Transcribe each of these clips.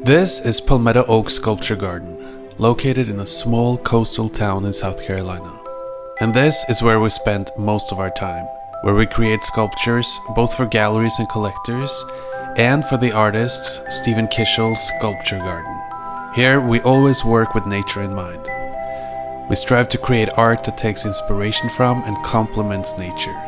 This is Palmetto Oaks Sculpture Garden, located in a small coastal town in South Carolina. And this is where we spend most of our time, where we create sculptures both for galleries and collectors, and for the artists Stephen Kishel's Sculpture Garden. Here we always work with nature in mind. We strive to create art that takes inspiration from and complements nature.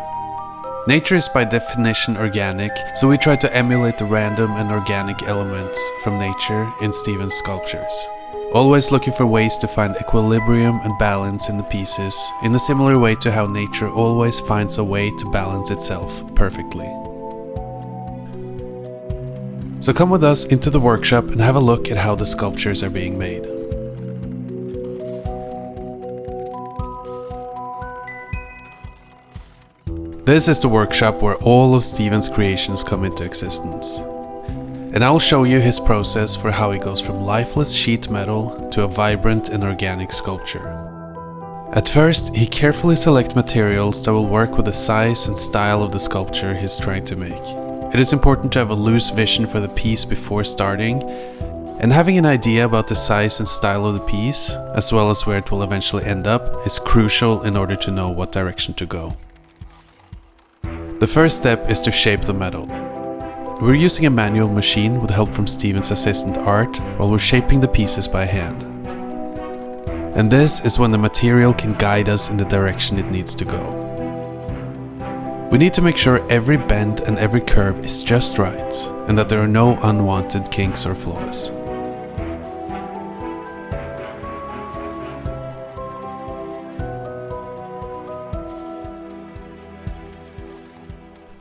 Nature is by definition organic, so we try to emulate the random and organic elements from nature in Stephen's sculptures. Always looking for ways to find equilibrium and balance in the pieces, in a similar way to how nature always finds a way to balance itself perfectly. So come with us into the workshop and have a look at how the sculptures are being made. This is the workshop where all of Stephen's creations come into existence. And I'll show you his process for how he goes from lifeless sheet metal to a vibrant and organic sculpture. At first, he carefully selects materials that will work with the size and style of the sculpture he's trying to make. It is important to have a loose vision for the piece before starting, and having an idea about the size and style of the piece, as well as where it will eventually end up, is crucial in order to know what direction to go. The first step is to shape the metal. We're using a manual machine with help from Stephen's assistant Art while we're shaping the pieces by hand. And this is when the material can guide us in the direction it needs to go. We need to make sure every bend and every curve is just right, and that there are no unwanted kinks or flaws.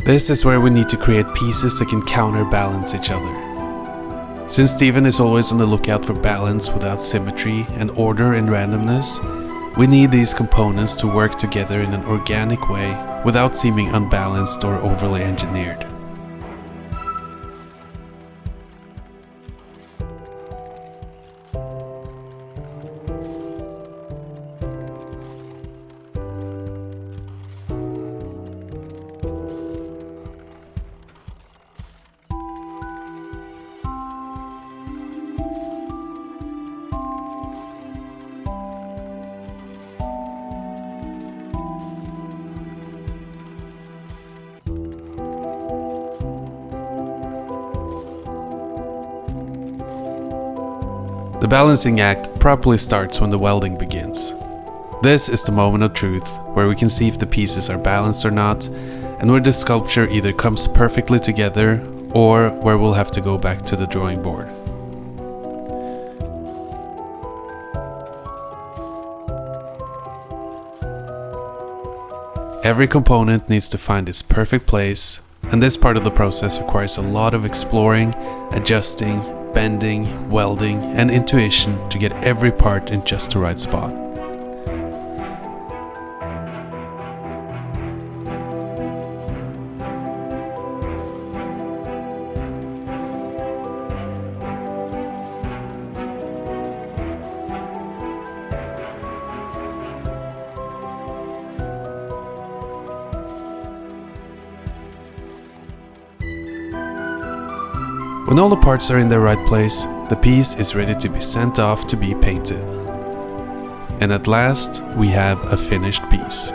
This is where we need to create pieces that can counterbalance each other. Since Stephen is always on the lookout for balance without symmetry and order and randomness, we need these components to work together in an organic way without seeming unbalanced or overly engineered. The balancing act properly starts when the welding begins. This is the moment of truth, where we can see if the pieces are balanced or not, and where the sculpture either comes perfectly together or where we'll have to go back to the drawing board. Every component needs to find its perfect place, and this part of the process requires a lot of exploring, adjusting, bending, welding, and intuition to get every part in just the right spot. When all the parts are in their right place, the piece is ready to be sent off to be painted. And at last, we have a finished piece.